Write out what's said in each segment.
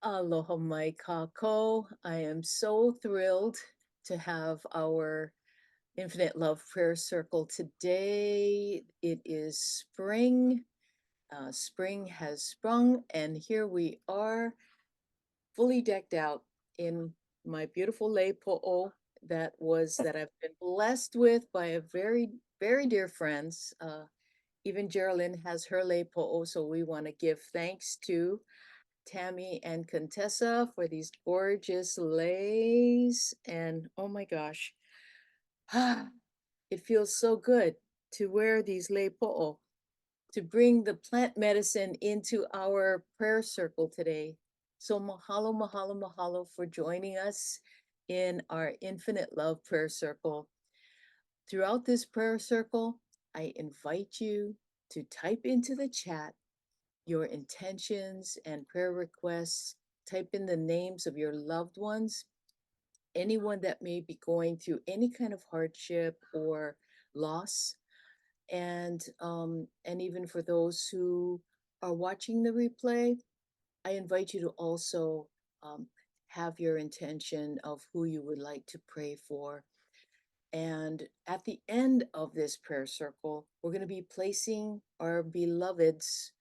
Aloha mai kako. I am so thrilled to have our Infinite Love Prayer Circle today. It is spring. Spring has sprung, and here we are, fully decked out in my beautiful lei po'o that I've been blessed with by a very dear friends. Even Geralyn has her lei po'o, so we want to give thanks to Tammy and Contessa for these gorgeous leis. And oh my gosh, it feels so good to wear these lei po'o, to bring the plant medicine into our prayer circle today. So mahalo, mahalo, mahalo for joining us in our Infinite Love Prayer Circle. Throughout this prayer circle, I invite you to type into the chat your intentions and prayer requests. Type in the names of your loved ones, anyone that may be going through any kind of hardship or loss, and even for those who are watching the replay, I invite you to also um, have your intention of who you would like to pray for. And at the end of this prayer circle, we're going to be placing our beloveds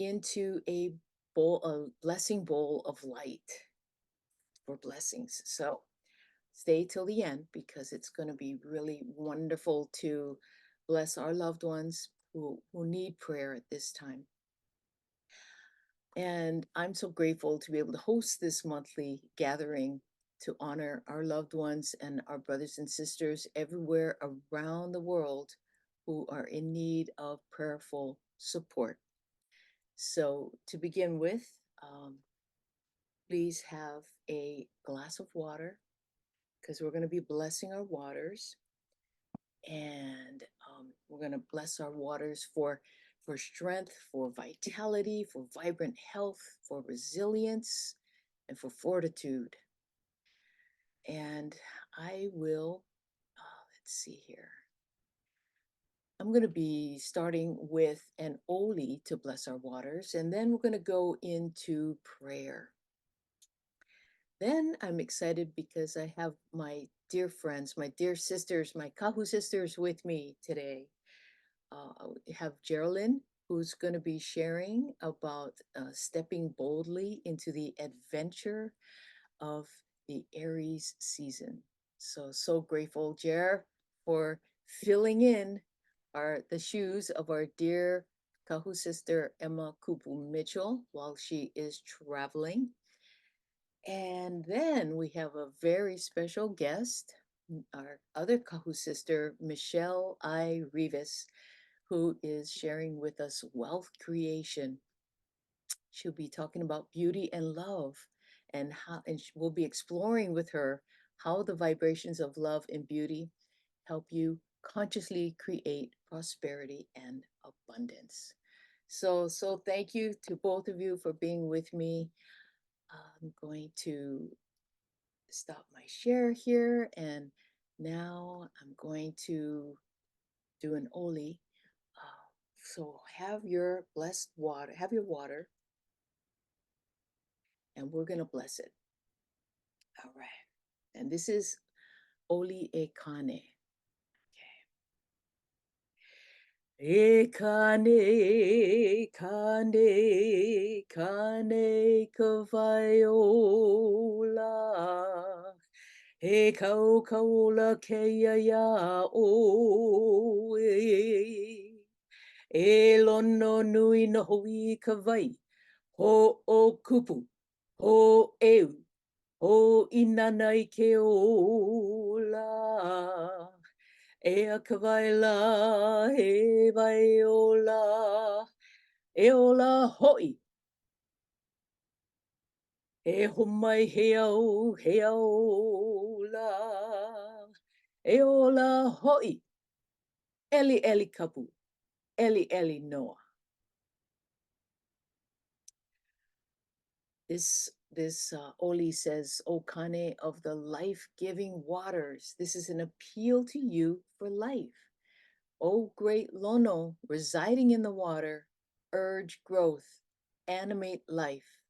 into a blessing bowl of light for blessings. So stay till the end because it's going to be really wonderful to bless our loved ones who need prayer at this time. And I'm so grateful to be able to host this monthly gathering to honor our loved ones and our brothers and sisters everywhere around the world who are in need of prayerful support. So, to begin with, um, please have a glass of water because we're going to be blessing our waters. And we're going to bless our waters for strength, for vitality, for vibrant health, for resilience, and for fortitude. And I will, let's see here. I'm going to be starting with an oli to bless our waters, and then we're going to go into prayer. Then I'm excited because I have my dear friends, my dear sisters, my kahu sisters with me today. I have Geralyn, who's going to be sharing about stepping boldly into the adventure of the Aries season. So grateful, Jer, for filling in the shoes of our dear kahu sister Emma Kupu Mitchell while she is traveling. And then we have a very special guest, our other kahu sister, Michel Ai Reavis, who is sharing with us wealth creation. She'll be talking about beauty and love and we'll be exploring with her how the vibrations of love and beauty help you consciously create prosperity and abundance. So thank you to both of you for being with me. I'm going to stop my share here, and now I'm going to do an oli. So have your blessed water, have your water, and we're going to bless it. All right. And this is oli e kane. E kane, kane, kane kavaiola. E kau kaula keia ia o e lono nui no hui ka vai. Ho o kupu, ho eu, ho inana i ke ola. E a ka vai la, he vai ola, e ola hoi. E homai he au la, e ola hoi. Eli eli kapu, eli eli noa. This oli says, O Kane of the life-giving waters. This is an appeal to you for life. O great Lono, residing in the water, urge growth, animate life.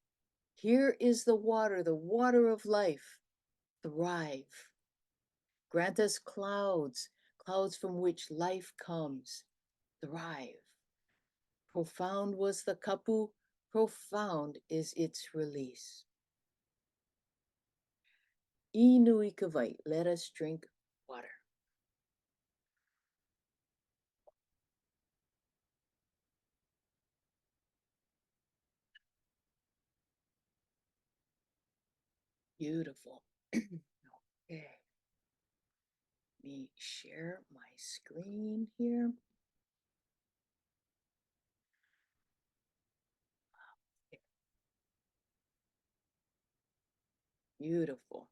Here is the water of life. Thrive. Grant us clouds, clouds from which life comes. Thrive. Profound was the kapu, profound is its release. Inui kavai, let us drink water. Beautiful. Okay. Let me share my screen here. Beautiful.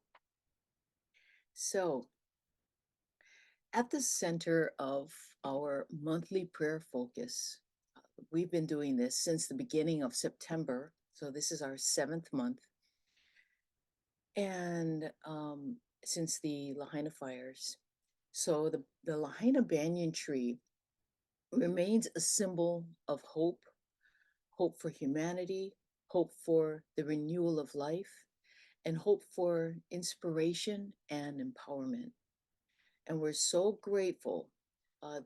So, at the center of our monthly prayer focus, we've been doing this since the beginning of September. So, this is our 7th month. And since the Lahaina fires. So, the Lahaina banyan tree remains a symbol of hope, hope for humanity, hope for the renewal of life, and hope for inspiration and empowerment. And we're so grateful.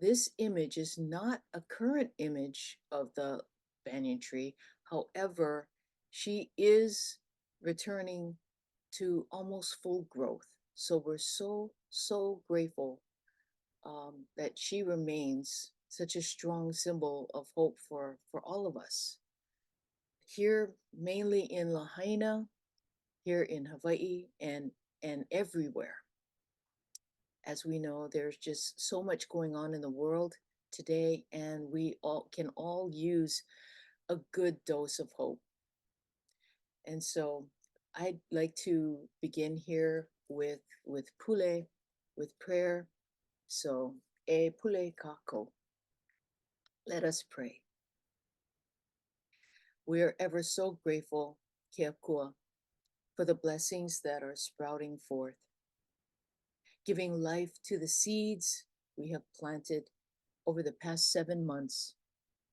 This image is not a current image of the banyan tree. However, she is returning to almost full growth. So we're so grateful that she remains such a strong symbol of hope for all of us. Here, mainly in Lahaina, here in Hawaii, and everywhere. As we know, there's just so much going on in the world today, and we all can all use a good dose of hope. And so I'd like to begin here with pule, with prayer. So e pule kako. Let us pray. We are ever so grateful, Keakua, for the blessings that are sprouting forth, giving life to the seeds we have planted over the past 7 months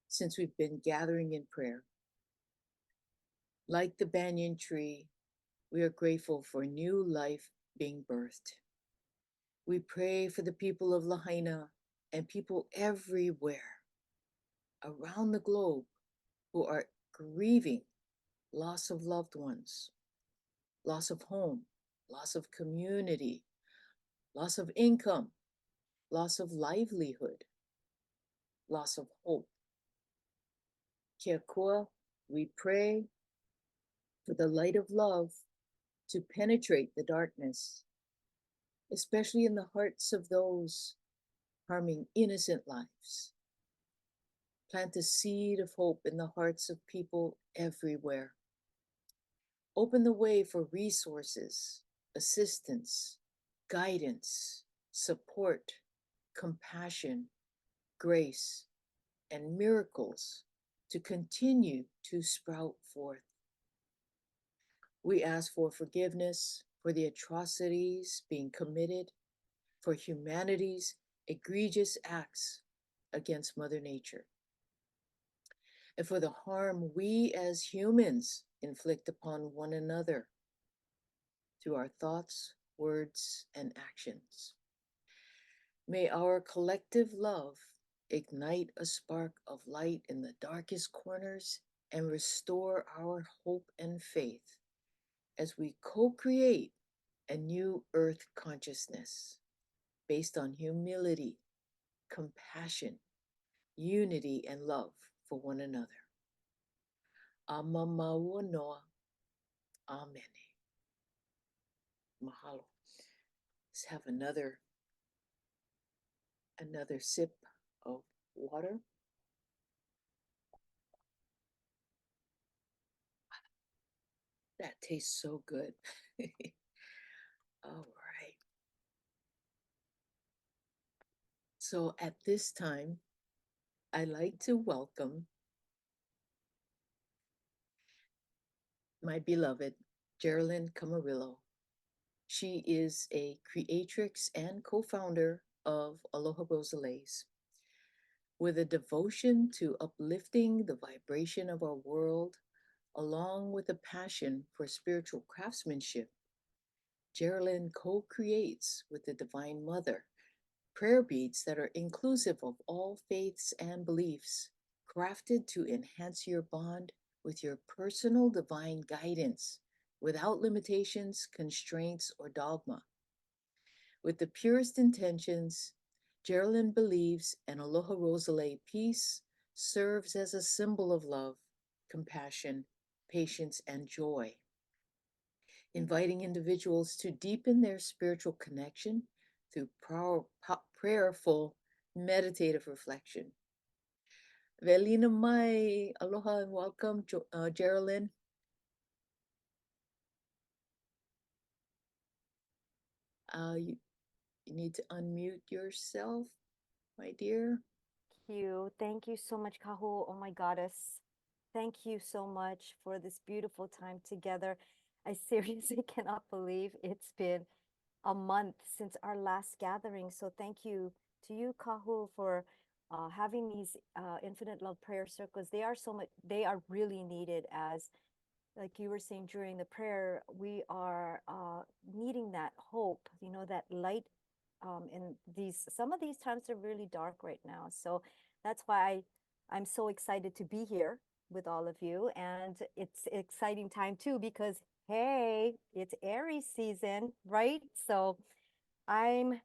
since we've been gathering in prayer. Like the banyan tree, we are grateful for new life being birthed. We pray for the people of Lahaina and people everywhere around the globe who are grieving loss of loved ones, loss of home, loss of community, loss of income, loss of livelihood, loss of hope. Kiakua, we pray for the light of love to penetrate the darkness, especially in the hearts of those harming innocent lives. Plant a seed of hope in the hearts of people everywhere. Open the way for resources, assistance, guidance, support, compassion, grace, and miracles to continue to sprout forth. We ask for forgiveness for the atrocities being committed, for humanity's egregious acts against Mother Nature, and for the harm we as humans inflict upon one another through our thoughts, words, and actions. May our collective love ignite a spark of light in the darkest corners and restore our hope and faith as we co-create a new earth consciousness based on humility, compassion, unity, and love for one another. Amamaua noa. Amen. Mahalo. Let's have another sip of water. That tastes so good. All right. So at this time, I like to welcome my beloved Geralyn Camarillo. She is a creatrix and co-founder of Aloha Rosales. With a devotion to uplifting the vibration of our world, along with a passion for spiritual craftsmanship. Geralyn co creates with the Divine Mother prayer beads that are inclusive of all faiths and beliefs, crafted to enhance your bond with your personal divine guidance without limitations, constraints, or dogma. With the purest intentions, Geraldine believes an Aloha Rosale piece serves as a symbol of love, compassion, patience, and joy, inviting individuals to deepen their spiritual connection through prayerful, meditative reflection. Velina Mai, aloha and welcome, Geraldine. You need to unmute yourself, my dear. Thank you so much, Kahu. Oh my goddess. Thank you so much for this beautiful time together. I seriously cannot believe it's been a month since our last gathering. So thank you to you, Kahu, for having these infinite love prayer circles. They are so much, they are really needed as like you were saying during the prayer, we are needing that hope, that light. In these, some of these times are really dark right now. So that's why I'm so excited to be here with all of you. And it's an exciting time too, because hey, it's Aries season, right? So I'm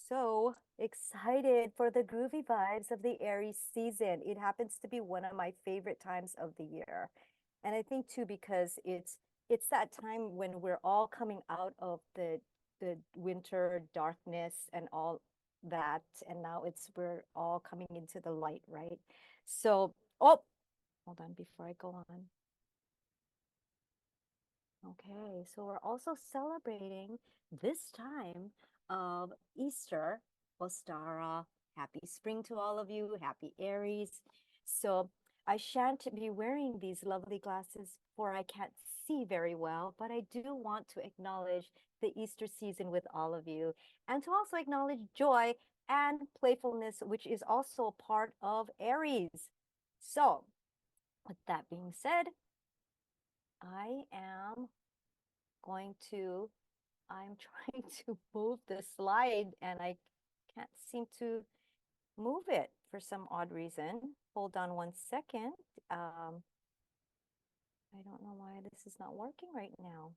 so excited for the groovy vibes of the Aries season. It happens to be one of my favorite times of the year. And I think too, because it's that time when we're all coming out of the winter darkness and all that. And now we're all coming into the light, right? So, oh, hold on before I go on. Okay, so we're also celebrating this time of Easter, Ostara. Happy spring to all of you. Happy Aries. So I shan't be wearing these lovely glasses for I can't see very well, but I do want to acknowledge the Easter season with all of you and to also acknowledge joy and playfulness, which is also a part of Aries. So with that being said, I am going to, I'm trying to move the slide and I can't seem to move it for some odd reason. Hold on one second. I don't know why this is not working right now.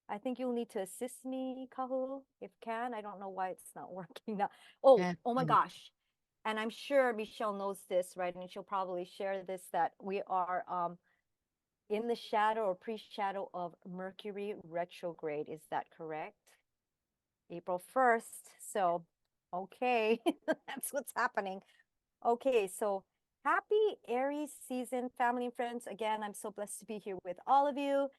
I think you'll need to assist me, Kahu, if can. I don't know why it's not working now. Oh my Definitely. gosh. And I'm sure Michelle knows this, right? And she'll probably share this that we are in the shadow or pre-shadow of Mercury retrograde. Is that correct? April 1st. So, okay, that's what's happening. Okay, so happy Aries season, family and friends. Again, I'm so blessed to be here with all of you.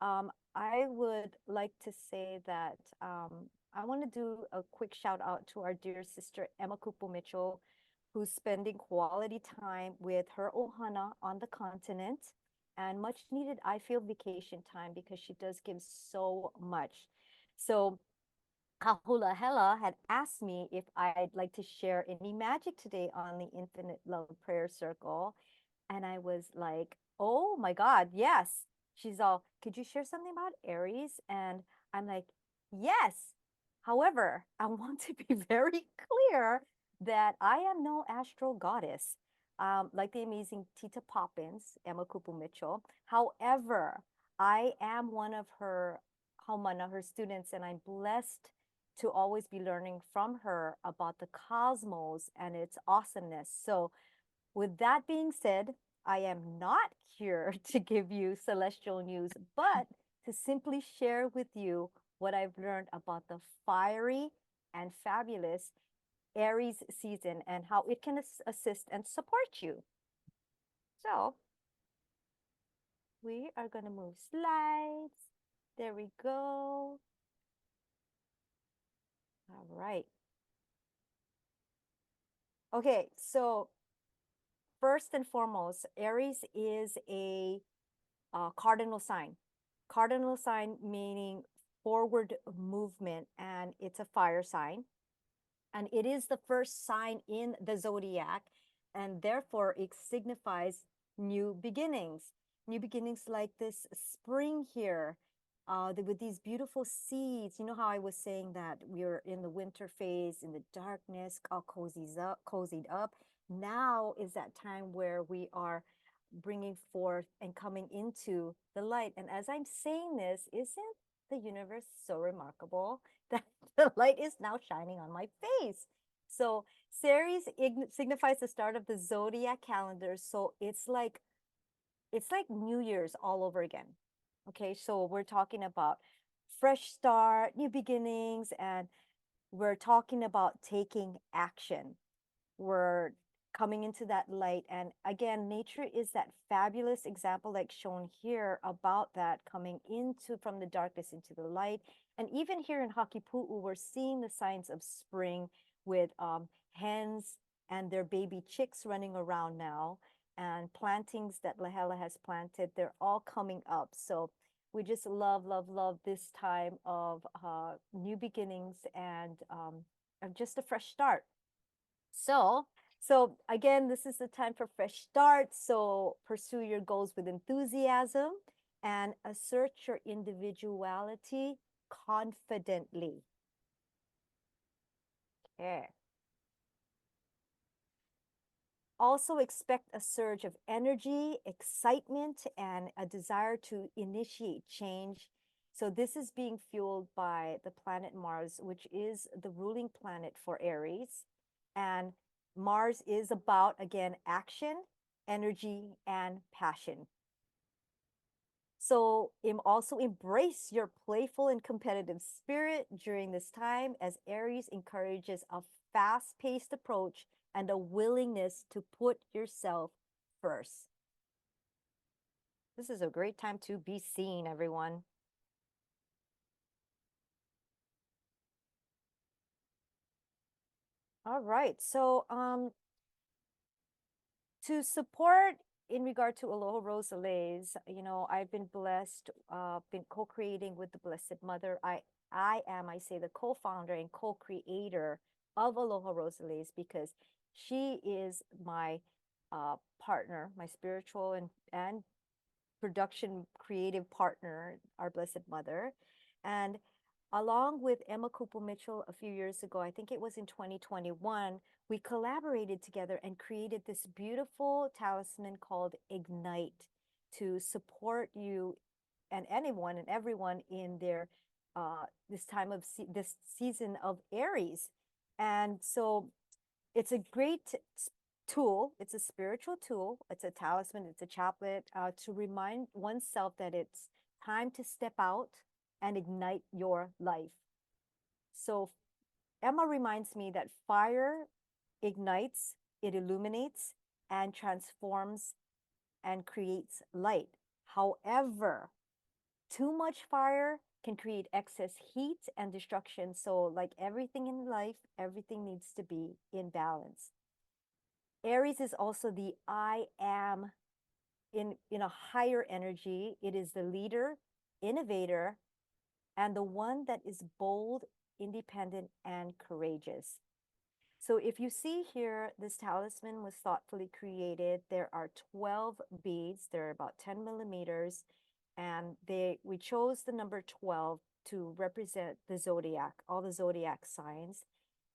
I would like to say that I want to do a quick shout out to our dear sister Emma Kupu Mitchell, who's spending quality time with her ohana on the continent and much needed, I feel, vacation time because she does give so much. So Kahula Hela had asked me if I'd like to share any magic today on the Infinite Love Prayer Circle. And I was like, oh my God, yes. She's all, could you share something about Aries? And I'm like, yes. However, I want to be very clear that I am no astral goddess, like the amazing Tita Poppins, Emma Kupu Mitchell. However, I am one of her Haumana, her students, and I'm blessed to always be learning from her about the cosmos and its awesomeness. So with that being said, I am not here to give you celestial news, but to simply share with you what I've learned about the fiery and fabulous Aries season and how it can assist and support you. So we are going to move slides. There we go. All right. Okay, so first and foremost, Aries is a cardinal sign. Cardinal sign meaning forward movement, and it's a fire sign. And it is the first sign in the zodiac, and therefore it signifies new beginnings. New beginnings like this spring here, with these beautiful seeds. You know how I was saying that we're in the winter phase, in the darkness, all cozied up. Now is that time where we are bringing forth and coming into the light. And as I'm saying this, isn't the universe so remarkable that the light is now shining on my face? So Ceres signifies the start of the zodiac calendar. So it's like New Year's all over again. Okay, so we're talking about fresh start, new beginnings, and we're talking about taking action. We're coming into that light. And again, nature is that fabulous example, like shown here, about that coming into from the darkness into the light. And even here in Hakipu'u, we're seeing the signs of spring with hens and their baby chicks running around now, and plantings that Lahela has planted. They're all coming up. So we just love, love, love this time of new beginnings and just a fresh start. So again, this is the time for fresh starts. So pursue your goals with enthusiasm and assert your individuality confidently. Okay. Also expect a surge of energy, excitement, and a desire to initiate change. So this is being fueled by the planet Mars, which is the ruling planet for Aries. And Mars is about, again, action, energy, and passion. So also embrace your playful and competitive spirit during this time, as Aries encourages a fast-paced approach and a willingness to put yourself first. This is a great time to be seen, everyone. All right. So to support in regard to Aloha Rosales, I've been blessed, been co-creating with the Blessed Mother. I say the co-founder and co-creator of Aloha Rosales, because she is my partner, my spiritual and production creative partner, our Blessed Mother. And along with Emma Cooper Mitchell a few years ago, I think it was in 2021, we collaborated together and created this beautiful talisman called Ignite to support you and anyone and everyone in their this time of this season of Aries. And so it's a great tool. It's a spiritual tool. It's a talisman. It's a chaplet to remind oneself that it's time to step out and ignite your life. So Emma reminds me that fire ignites, it illuminates, and transforms and creates light. However, too much fire can create excess heat and destruction. So, like everything in life, everything needs to be in balance. Aries is also the I am in a higher energy. It is the leader, innovator, and the one that is bold, independent, and courageous. So if you see here, this talisman was thoughtfully created. There are 12 beads. They're about 10 millimeters. And we chose the number 12 to represent the zodiac, all the zodiac signs.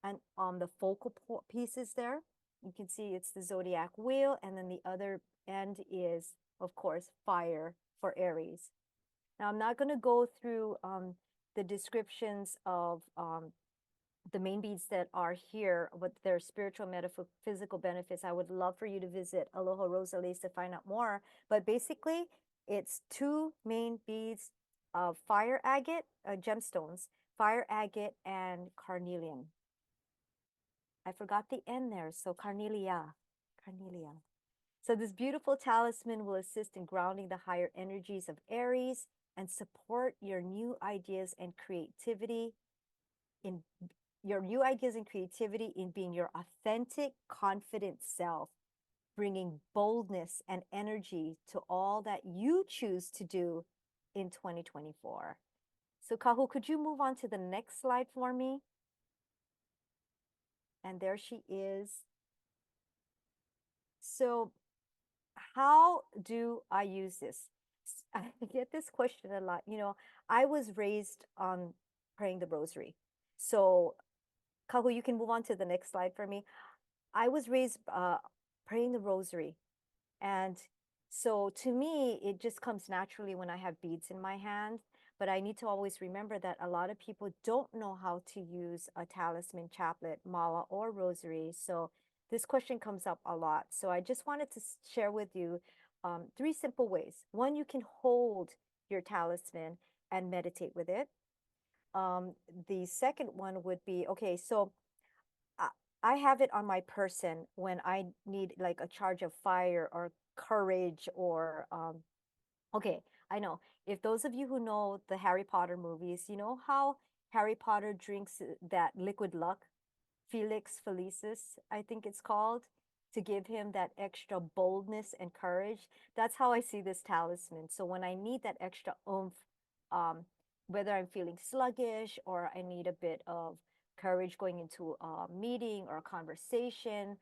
And on the focal pieces there, you can see it's the zodiac wheel. And then the other end is, of course, fire for Aries. Now, I'm not going to go through the descriptions of the main beads that are here with their spiritual metaphysical benefits. I would love for you to visit Aloha Rosales to find out more. But basically, it's two main beads of fire agate, gemstones, fire agate, and carnelian. I forgot the N there, so carnelia. So this beautiful talisman will assist in grounding the higher energies of Aries and support your new ideas and creativity in being your authentic, confident self, bringing boldness and energy to all that you choose to do in 2024. So Kahu, could you move on to the next slide for me? And there she is. So how do I use this? I get this question a lot. I was raised on praying the rosary. So, Kahu, you can move on to the next slide for me. I was raised praying the rosary. And so to me, it just comes naturally when I have beads in my hand. But I need to always remember that a lot of people don't know how to use a talisman, chaplet, mala, or rosary. So this question comes up a lot. So I just wanted to share with you three simple ways. One, you can hold your talisman and meditate with it. The second one would be, okay, so I I have it on my person when I need like a charge of fire or courage or okay, I know. If those of you who know the Harry Potter movies, you know how Harry Potter drinks that liquid luck, Felix Felicis, I think it's called, to give him that extra boldness and courage. That's how I see this talisman. So when I need that extra oomph, um, whether I'm feeling sluggish or I need a bit of courage going into a meeting or a conversation,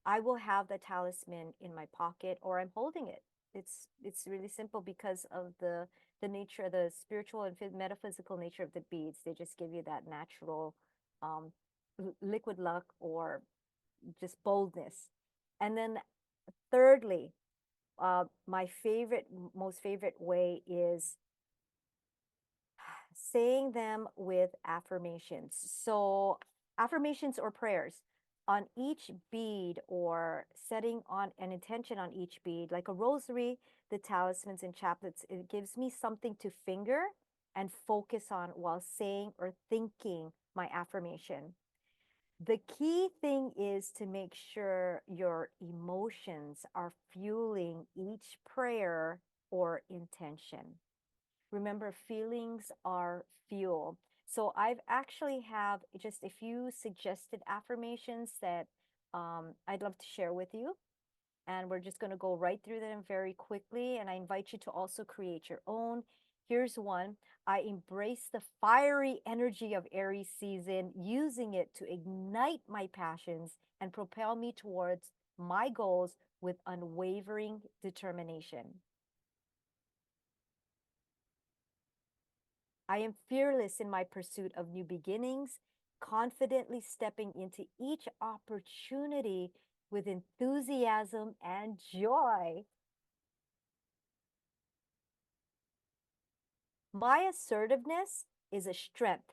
I will have the talisman in my pocket or I'm holding it. It's really simple because of the nature, the spiritual and metaphysical nature of the beads. They just give you that natural um, liquid luck or just boldness. And then thirdly, my most favorite way is saying them with affirmations. So affirmations or prayers on each bead or setting on an intention on each bead, like a rosary, the talismans and chaplets, it gives me something to finger and focus on while saying or thinking my affirmation. The key thing is to make sure your emotions are fueling each prayer or intention. Remember, feelings are fuel. So I've actually have just a few suggested affirmations that I'd love to share with you. And we're just going to go right through them very quickly. And I invite you to also create your own. Here's one. I embrace the fiery energy of Aries season, using it to ignite my passions and propel me towards my goals with unwavering determination. I am fearless in my pursuit of new beginnings, confidently stepping into each opportunity with enthusiasm and joy. My assertiveness is a strength,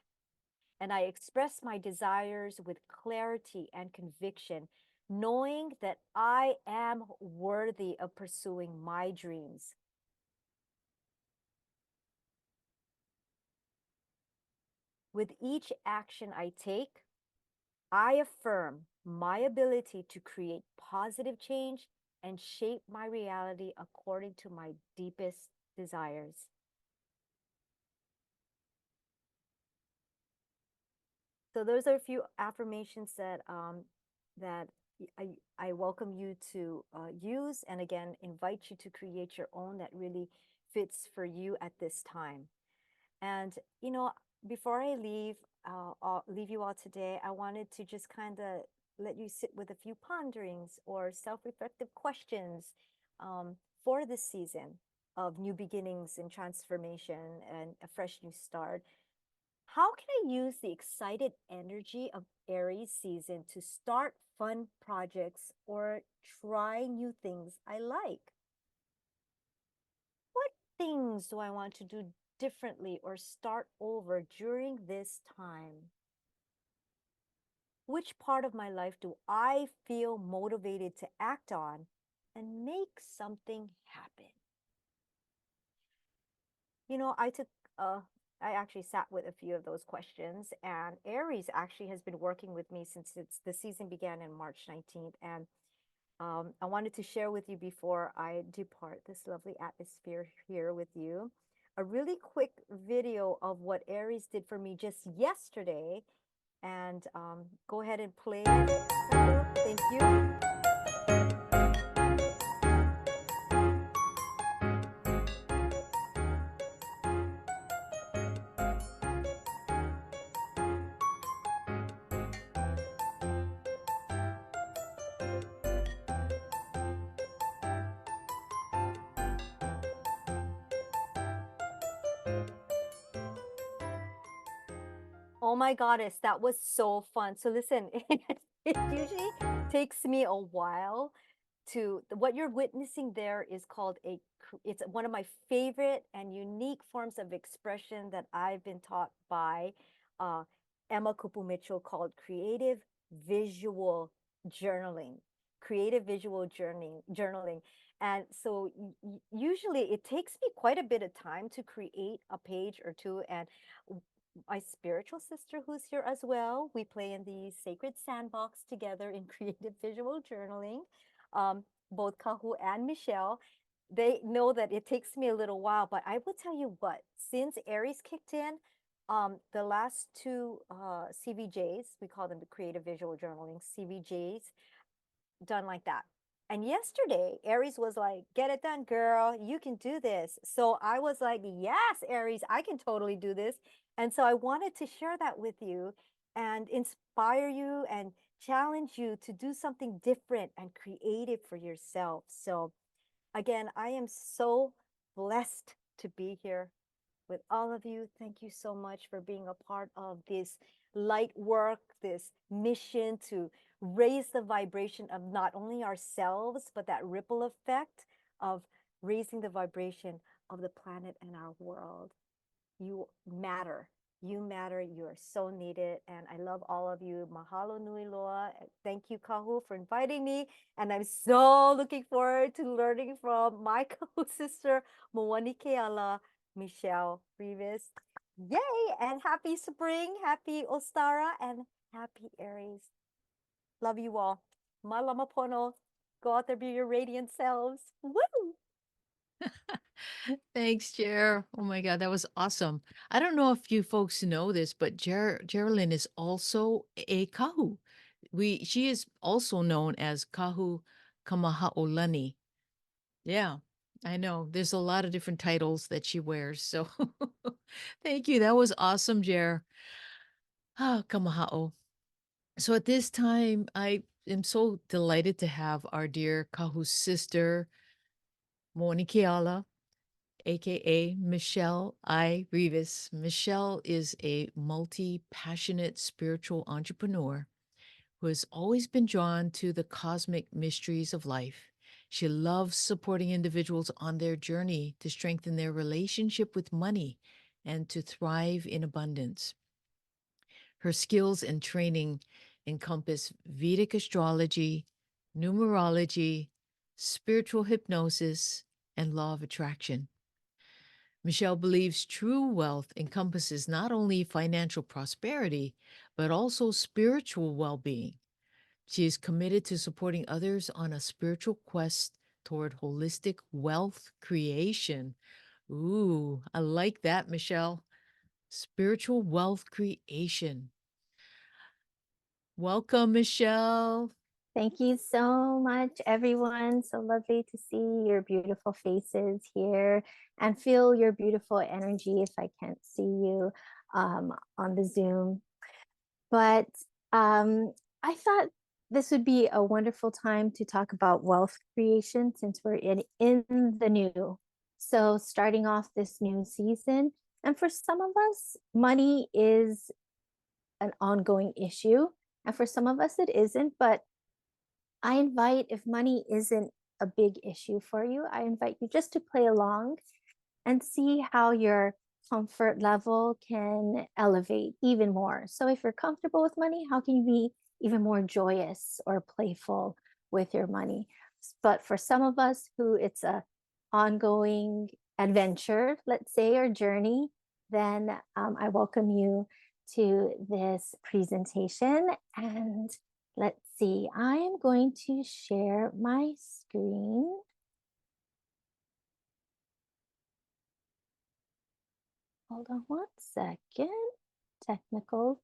and I express my desires with clarity and conviction, knowing that I am worthy of pursuing my dreams. With each action I take, I affirm my ability to create positive change and shape my reality according to my deepest desires. So those are a few affirmations that I welcome you to use, and again, invite you to create your own that really fits for you at this time. And before I leave, I'll leave you all today, I wanted to just kind of let you sit with a few ponderings or self-reflective questions for this season of new beginnings and transformation and a fresh new start. How can I use the excited energy of Aries season to start fun projects or try new things I like? What things do I want to do differently or start over during this time? Which part of my life do I feel motivated to act on and make something happen? You know, I actually sat with a few of those questions, and Aries actually has been working with me since the season began in March 19th. And I wanted to share with you before I depart this lovely atmosphere here with you, a really quick video of what Aries did for me just yesterday. And go ahead and play it. Thank you. Oh my goddess, that was so fun. So listen, it usually takes me a while to what you're witnessing there is called it's one of my favorite and unique forms of expression that I've been taught by uh, Emma Kupu Mitchell called creative visual journaling. Creative visual journaling. And so usually it takes me quite a bit of time to create a page or two. And my spiritual sister, who's here as well, we play in the sacred sandbox together in creative visual journaling. Both Kahu and Michelle, they know that it takes me a little while, but I will tell you what, since Aries kicked in, the last two CVJs, we call them the creative visual journaling CVJs, done like that. And yesterday, Aries was like, get it done, girl. You can do this. So I was like, yes, Aries, I can totally do this. And so I wanted to share that with you and inspire you and challenge you to do something different and creative for yourself. So again, I am so blessed to be here with all of you. Thank you so much for being a part of this light work, this mission to raise the vibration of not only ourselves, but that ripple effect of raising the vibration of the planet and our world. You matter. You matter. You are so needed. And I love all of you. Mahalo nui loa. Thank you, Kahu, for inviting me. And I'm so looking forward to learning from my Kahu sister, Moani Keala, Michel Reavis. Yay! And happy spring, happy Ostara, and happy Aries. Love you all. Malama pono. Go out there, be your radiant selves. Woo! Thanks, Jer. Oh my God, that was awesome. I don't know if you folks know this, but Geralyn is also a kahu. She is also known as Kahu Kamaha'olani. Yeah, I know. There's a lot of different titles that she wears. So thank you. That was awesome, Jer. Ah, Kamaha'o. So at this time, I am so delighted to have our dear Kahu's sister, Monikiala, aka Michel Ai Reavis. Michelle is a multi-passionate spiritual entrepreneur who has always been drawn to the cosmic mysteries of life. She loves supporting individuals on their journey to strengthen their relationship with money and to thrive in abundance. Her skills and training encompass Vedic astrology, numerology, spiritual hypnosis, and law of attraction. Michelle believes true wealth encompasses not only financial prosperity, but also spiritual well being. She is committed to supporting others on a spiritual quest toward holistic wealth creation. Ooh, I like that, Michelle. Spiritual wealth creation. Welcome, Michelle. Thank you so much, everyone. So lovely to see your beautiful faces here and feel your beautiful energy if I can't see you on the Zoom. But I thought this would be a wonderful time to talk about wealth creation since we're in the new. So, starting off this new season, and for some of us, money is an ongoing issue. And for some of us, it isn't. But I invite, if money isn't a big issue for you, I invite you just to play along and see how your comfort level can elevate even more. So, if you're comfortable with money, how can you be even more joyous or playful with your money? But for some of us who it's a ongoing adventure, let's say, or journey, then I welcome you to this presentation. And let's see, I am going to share my screen. Hold on one second. Technical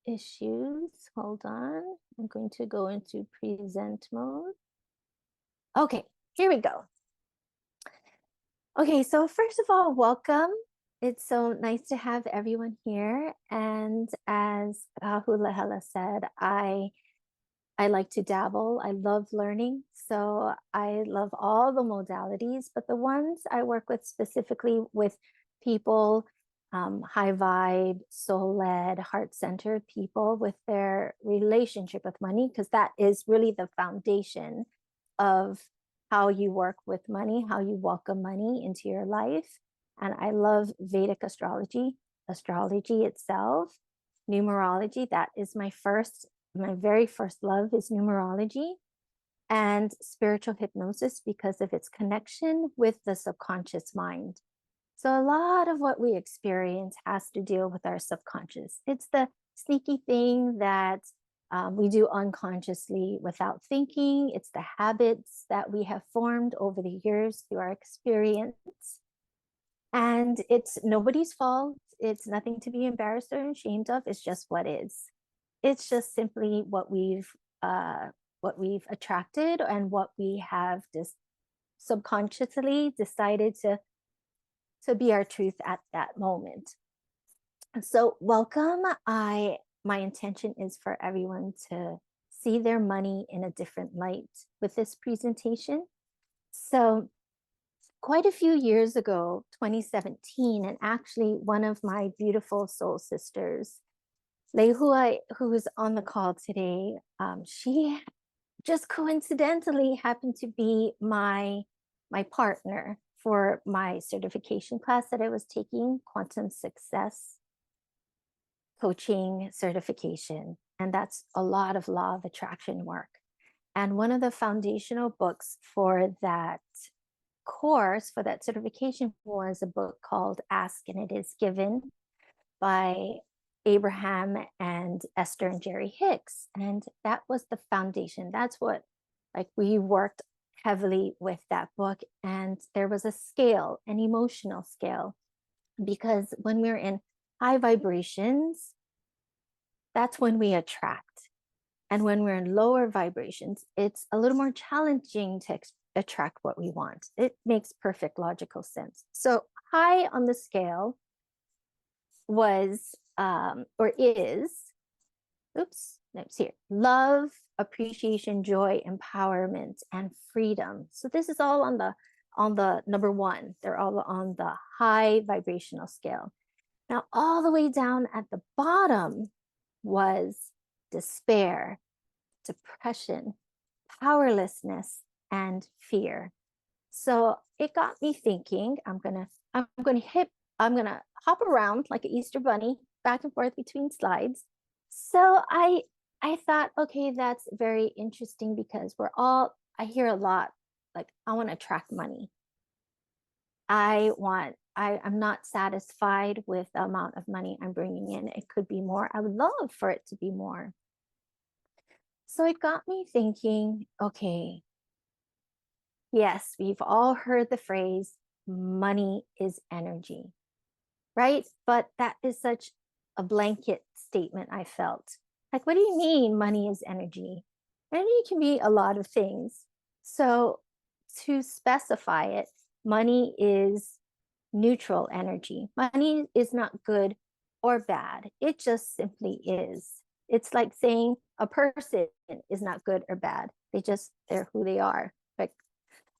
issues. Hold on. I'm going to go into present mode. Okay, here we go. Okay, so first of all, welcome. It's so nice to have everyone here. And as Hula said, I like to dabble. I love learning. So I love all the modalities, but the ones I work with specifically with people high vibe, soul led, heart centered people with their relationship with money, because that is really the foundation of how you work with money, how you welcome money into your life. And I love Vedic astrology, astrology itself, numerology. That is my very first love is numerology, and spiritual hypnosis because of its connection with the subconscious mind. So a lot of what we experience has to deal with our subconscious. It's the sneaky thing that we do unconsciously without thinking. It's the habits that we have formed over the years through our experience. And it's nobody's fault. It's nothing to be embarrassed or ashamed of. It's just what is. It's just simply what we've attracted and what we have just subconsciously decided to be our truth at that moment. And so welcome. My intention is for everyone to see their money in a different light with this presentation. So quite a few years ago, 2017, and actually one of my beautiful soul sisters, Lehua, who is on the call today, she just coincidentally happened to be my partner for my certification class that I was taking, Quantum Success Coaching Certification. And that's a lot of law of attraction work. And one of the foundational books for that course, for that certification, was a book called Ask and It Is Given by Abraham and Esther and Jerry Hicks. And that was the foundation. That's what, like, we worked heavily with that book. And there was a scale, an emotional scale, because when we're in high vibrations, that's when we attract. And when we're in lower vibrations, it's a little more challenging to attract what we want. It makes perfect logical sense. So high on the scale was or is, let's see here, love, appreciation, joy, empowerment, and freedom. So this is all on the number one. They're all on the high vibrational scale. Now, all the way down at the bottom was despair, depression, powerlessness, and fear. So it got me thinking. I'm gonna hop around like an Easter bunny back and forth between slides. So I thought, okay, that's very interesting, because I hear a lot like, I want to attract money. I'm not satisfied with the amount of money I'm bringing in. It could be more. I would love for it to be more. So it got me thinking, okay, yes, we've all heard the phrase, money is energy, right? But that is such a blanket statement, I felt. Like, what do you mean money is energy? Energy can be a lot of things. So to specify it, money is neutral energy. Money is not good or bad. It just simply is. It's like saying a person is not good or bad. They're who they are. Like,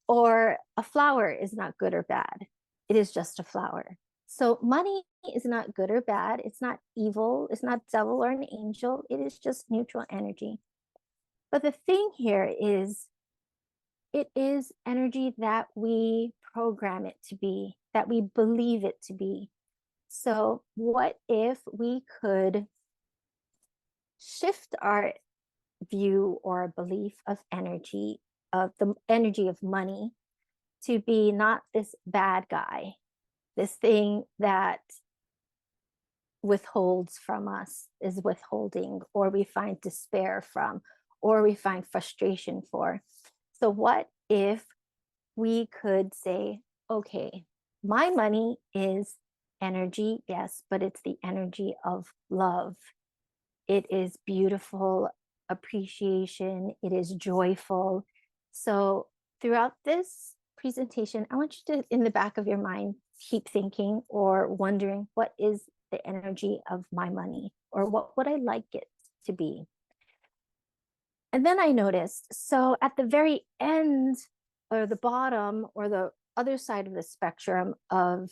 or a flower is not good or bad. It is just a flower. So money is not good or bad. It's not evil. It's not devil or an angel. It is just neutral energy. But the thing here is, it is energy that we program it to be, that we believe it to be. So what if we could shift our view or belief of energy, of the energy of money, to be not this bad guy, this thing that withholds from us, is withholding, or we find despair from, or we find frustration for. So what if we could say, okay, my money is energy, yes, but it's the energy of love. It is beautiful appreciation. It is joyful. So throughout this presentation, I want you to, in the back of your mind, keep thinking or wondering, what is the energy of my money, or what would I like it to be? And then I noticed, so at the very end, or the bottom, or the other side of the spectrum of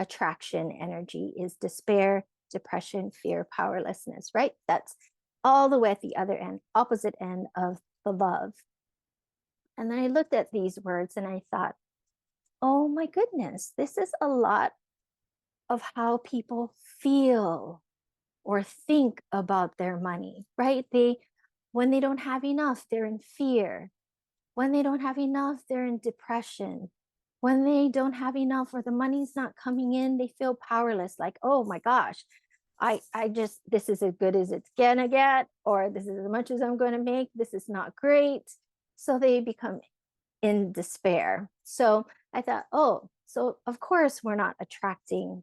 attraction energy is despair, depression, fear, powerlessness, right? That's all the way at the other end, opposite end of the love. And then I looked at these words and I thought, oh my goodness, this is a lot of how people feel or think about their money, right? When they don't have enough, they're in fear. When they don't have enough, they're in depression. When they don't have enough or the money's not coming in, they feel powerless, like, oh my gosh, I just, this is as good as it's gonna get, or this is as much as I'm going to make. This is not great. So they become in despair. So I thought, oh, so of course we're not attracting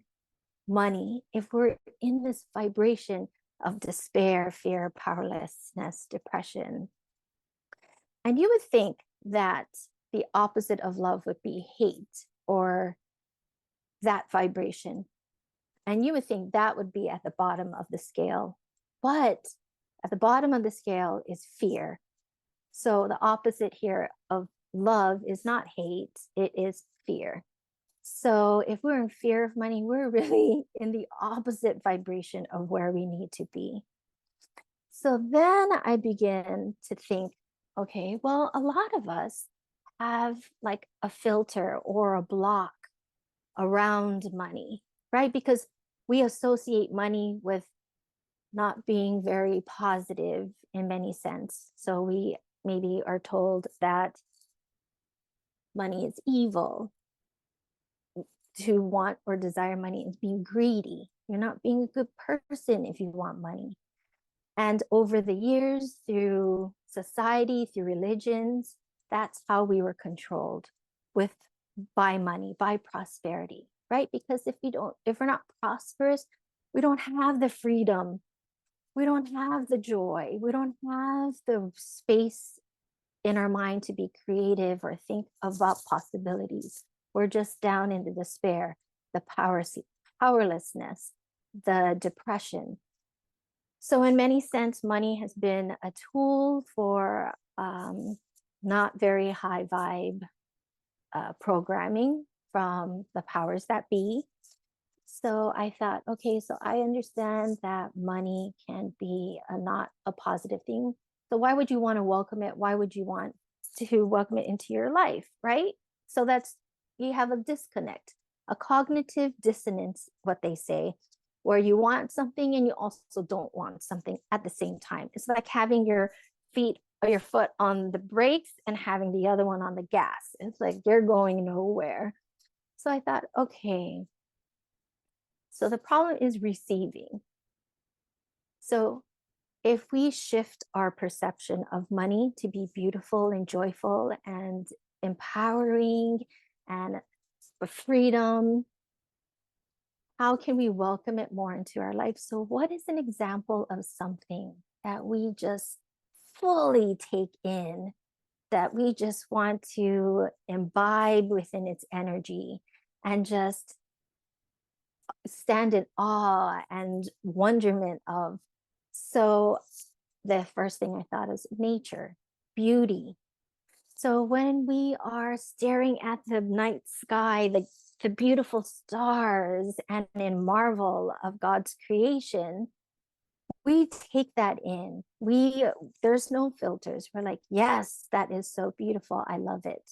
money if we're in this vibration of despair, fear, powerlessness, depression. And you would think that the opposite of love would be hate or that vibration. And you would think that would be at the bottom of the scale. But at the bottom of the scale is fear. So the opposite here of love is not hate, it is fear. So if we're in fear of money, we're really in the opposite vibration of where we need to be. So then I begin to think, okay, well, a lot of us have like a filter or a block around money, right? Because we associate money with not being very positive in many sense. So we maybe are told that money is evil. To want or desire money is being greedy. You're not being a good person if you want money. And over the years, through society, through religions, that's how we were controlled with by money, by prosperity, right? Because if we're not prosperous, we don't have the freedom, we don't have the joy, we don't have the space in our mind to be creative or think about possibilities. We're just down in the despair, the powerlessness, the depression. So in many sense, money has been a tool for not very high vibe programming from the powers that be. So I thought, okay, so I understand that money can be not a positive thing. So why would you want to welcome it? Why would you want to welcome it into your life, right? So you have a disconnect, a cognitive dissonance, what they say, where you want something and you also don't want something at the same time. It's like having your feet or your foot on the brakes and having the other one on the gas. It's like you're going nowhere. So I thought, okay, so the problem is receiving. So if we shift our perception of money to be beautiful and joyful and empowering and freedom, how can we welcome it more into our life? So what is an example of something that we just fully take in, that we just want to imbibe within its energy and just stand in awe and wonderment of? So the first thing I thought is nature, beauty. So when we are staring at the night sky, the beautiful stars, and in marvel of God's creation, we take that in. There's no filters. We're like, yes, that is so beautiful. I love it.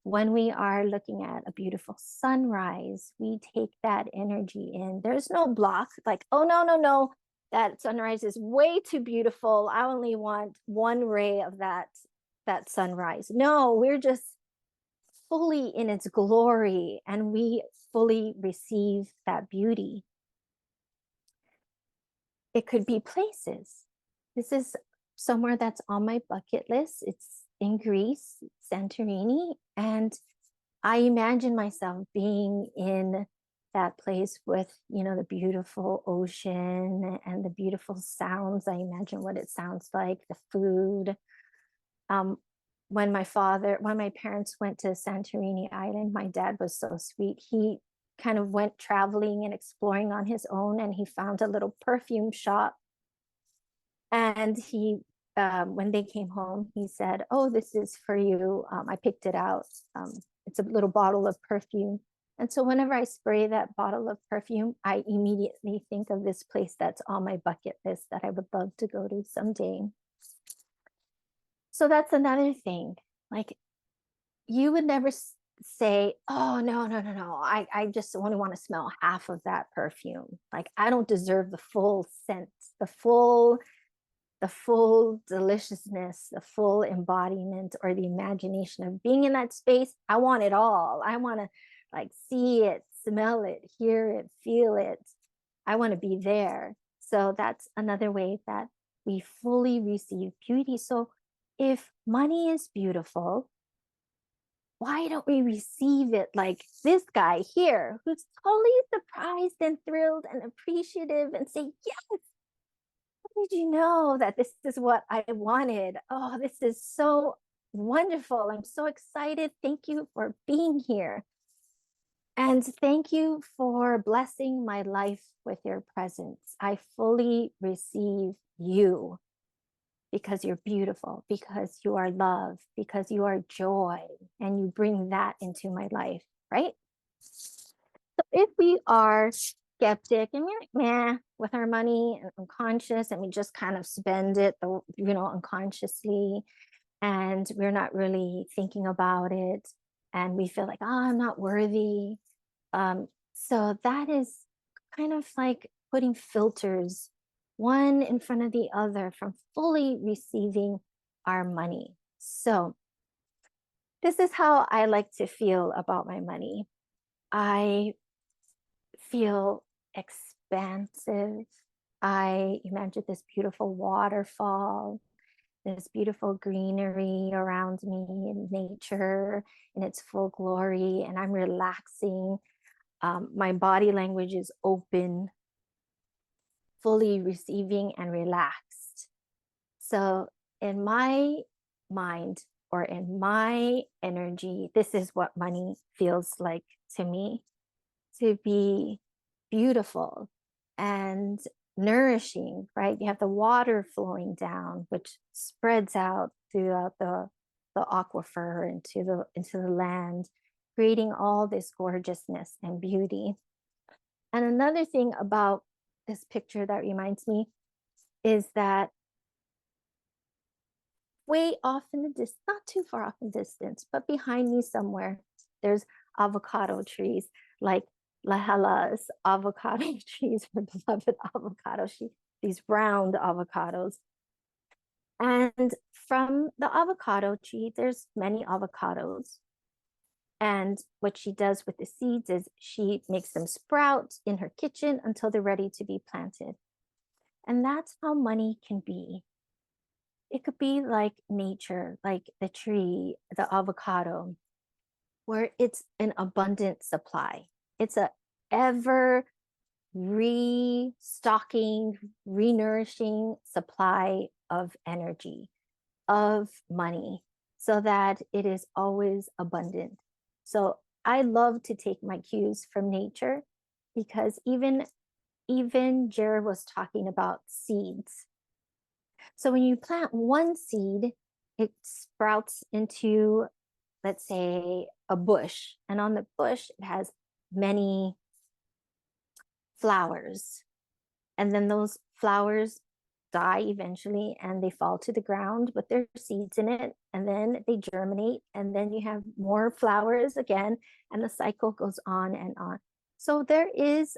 When we are looking at a beautiful sunrise, we take that energy in. There's no block, like, oh, no, no, no, that sunrise is way too beautiful. I only want one ray of that sunrise. No, we're just fully in its glory and we fully receive that beauty. It could be places. This is somewhere that's on my bucket list. It's in Greece, Santorini, and I imagine myself being in that place with, the beautiful ocean and the beautiful sounds. I imagine what it sounds like, the food. When my parents went to Santorini Island, my dad was so sweet. He kind of went traveling and exploring on his own, and he found a little perfume shop. And when they came home, he said, "Oh, this is for you. I picked it out. It's a little bottle of perfume." And so whenever I spray that bottle of perfume, I immediately think of this place that's on my bucket list that I would love to go to someday. So that's another thing. Like, you would never say, oh, no, no, no, no. I just only want to smell half of that perfume. Like, I don't deserve the full scent, the full deliciousness, the full embodiment, or the imagination of being in that space. I want it all. I want to like see it, smell it, hear it, feel it. I want to be there. So that's another way that we fully receive beauty. So if money is beautiful, why don't we receive it like this guy here, who's totally surprised and thrilled and appreciative and say, yes, did you know that this is what I wanted? Oh, this is so wonderful. I'm so excited. Thank you for being here. And thank you for blessing my life with your presence. I fully receive you because you're beautiful, because you are love, because you are joy, and you bring that into my life, right? So if we are skeptic and we're like, meh, with our money and unconscious, and we just kind of spend it, unconsciously, and we're not really thinking about it, and we feel like, oh, I'm not worthy. So that is kind of like putting filters one in front of the other from fully receiving our money. So this is how I like to feel about my money. I feel expansive. I imagine this beautiful waterfall, this beautiful greenery around me in nature in its full glory, and I'm relaxing. My body language is open, fully receiving and relaxed. So, in my mind or in my energy, this is what money feels like to me, to be beautiful and nourishing, right? You have the water flowing down, which spreads out throughout the aquifer into the land, creating all this gorgeousness and beauty. And another thing about this picture that reminds me is that way off in the distance, not too far off in distance, but behind me somewhere, there's avocado trees, like Lahala's avocado trees, her beloved avocado, these round avocados. And from the avocado tree, there's many avocados. And what she does with the seeds is she makes them sprout in her kitchen until they're ready to be planted. And that's how money can be. It could be like nature, like the tree, the avocado, where it's an abundant supply. It's a ever restocking, renourishing supply of energy, of money, so that it is always abundant. So I love to take my cues from nature, because even Jared was talking about seeds. So when you plant one seed, it sprouts into, let's say, a bush, and on the bush it has many flowers, and then those flowers die eventually and they fall to the ground with their seeds in it, and then they germinate, and then you have more flowers again, and the cycle goes on and on. So there is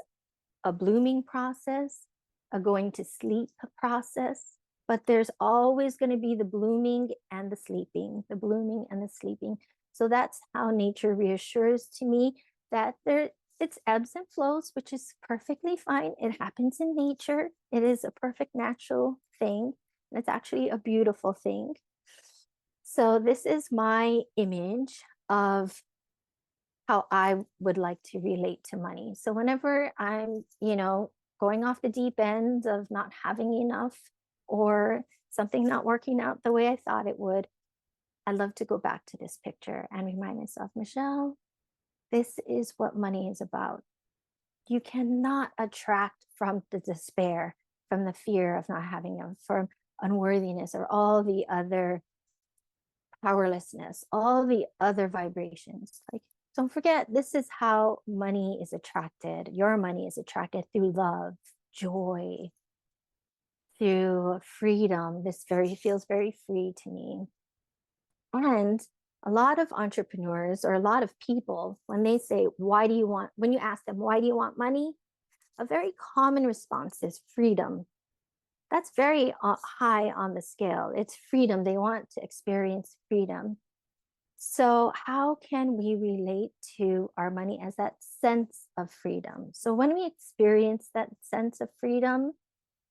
a blooming process, a going to sleep process, but there's always going to be the blooming and the sleeping, the blooming and the sleeping. So that's how nature reassures to me that it's ebbs and flows, which is perfectly fine. It happens in nature. It is a perfect natural thing. And it's actually a beautiful thing. So this is my image of how I would like to relate to money. So whenever I'm, going off the deep end of not having enough, or something not working out the way I thought it would, I love to go back to this picture and remind myself, Michelle, this is what money is about. You cannot attract from the despair, from the fear of not having enough, from unworthiness, or all the other powerlessness, all the other vibrations. Like, don't forget, this is how money is attracted. Your money is attracted through love, joy, through freedom. This very feels very free to me. And a lot of entrepreneurs or a lot of people, when they say, when you ask them, why do you want money? A very common response is freedom. That's very high on the scale. It's freedom. They want to experience freedom. So, how can we relate to our money as that sense of freedom? So, when we experience that sense of freedom,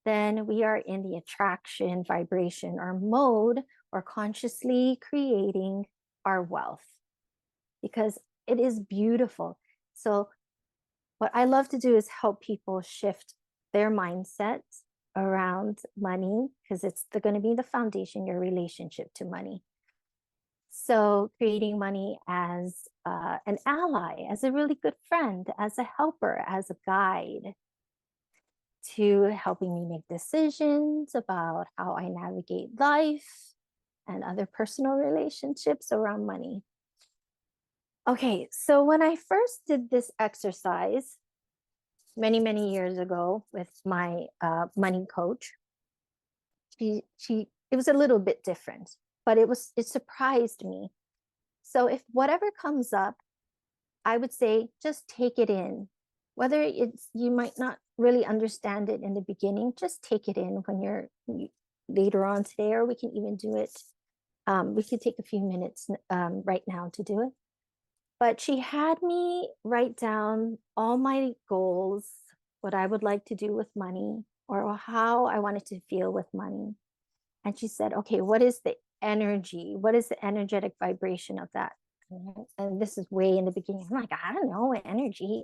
then we are in the attraction vibration or mode or consciously creating our wealth because it is beautiful. So, what I love to do is help people shift their mindset around money because it's going to be the foundation, your relationship to money. So, creating money as an ally, as a really good friend, as a helper, as a guide to helping me make decisions about how I navigate life and other personal relationships around money. Okay, so when I first did this exercise many, many years ago with my money coach, it was a little bit different, but it surprised me. So if whatever comes up, I would say just take it in. Whether you might not really understand it in the beginning, just take it in when you're later on today, or we can even do it. We could take a few minutes right now to do it. But she had me write down all my goals, what I would like to do with money, or how I wanted to feel with money. And she said, okay, what is the energy? What is the energetic vibration of that? And this is way in the beginning. I'm like, I don't know,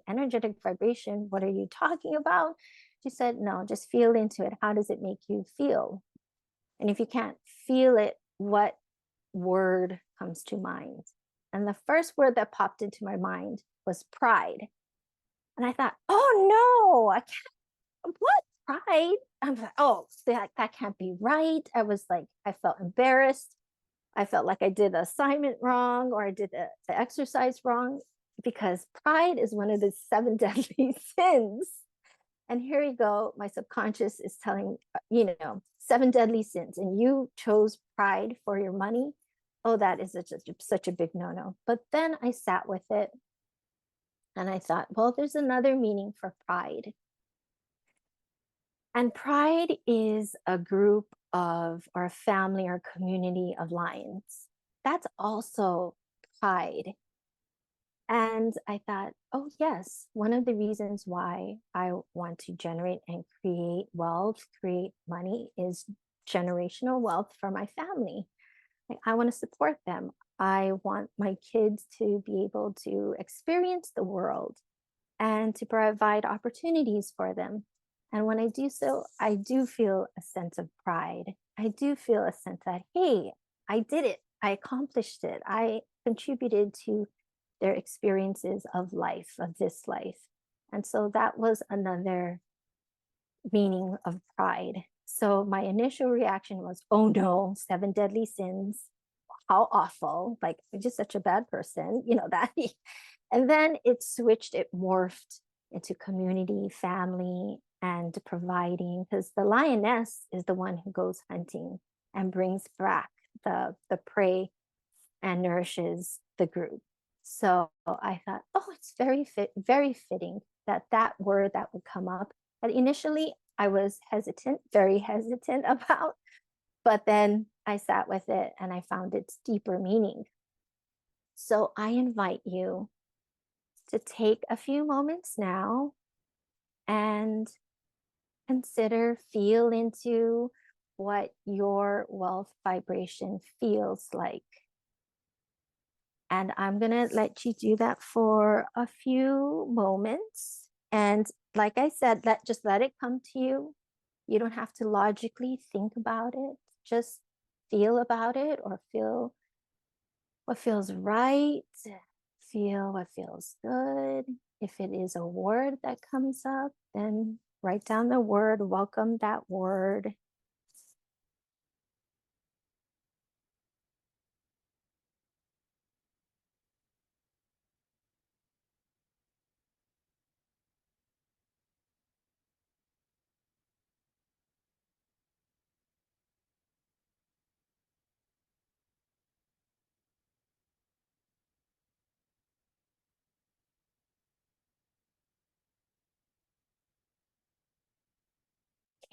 energetic vibration. What are you talking about? She said, no, just feel into it. How does it make you feel? And if you can't feel it, what word comes to mind? And the first word that popped into my mind was pride. And I thought, oh no, I can't, what? Pride? I'm like, oh, that can't be right. I was like, I felt embarrassed. I felt like I did the assignment wrong or I did the exercise wrong because pride is one of the 7 deadly sins. And here you go, my subconscious is telling, 7 deadly sins, and you chose pride for your money. Oh, that is such a big no-no. But then I sat with it and I thought, well, there's another meaning for pride. And pride is a group of, or a family or community of lions. That's also pride. And I thought, oh, yes, one of the reasons why I want to generate and create wealth, create money is generational wealth for my family. Like, I want to support them. I want my kids to be able to experience the world and to provide opportunities for them. And when I do so, I do feel a sense of pride. I do feel a sense that, hey, I did it. I accomplished it. I contributed to their experiences of life, of this life. And so that was another meaning of pride. So my initial reaction was, oh no, 7 deadly sins. How awful. Like, I'm just such a bad person, that. And then it switched, it morphed into community, family, and providing, because the lioness is the one who goes hunting and brings back the prey and nourishes the group. So I thought, oh, it's very fitting that word that would come up. But initially I was very hesitant about, but then I sat with it and I found its deeper meaning. So I invite you to take a few moments now and feel into what your wealth vibration feels like. And I'm going to let you do that for a few moments. And like I said, just let it come to you. You don't have to logically think about it. Just feel about it, or feel what feels right. Feel what feels good. If it is a word that comes up, then write down the word, welcome that word.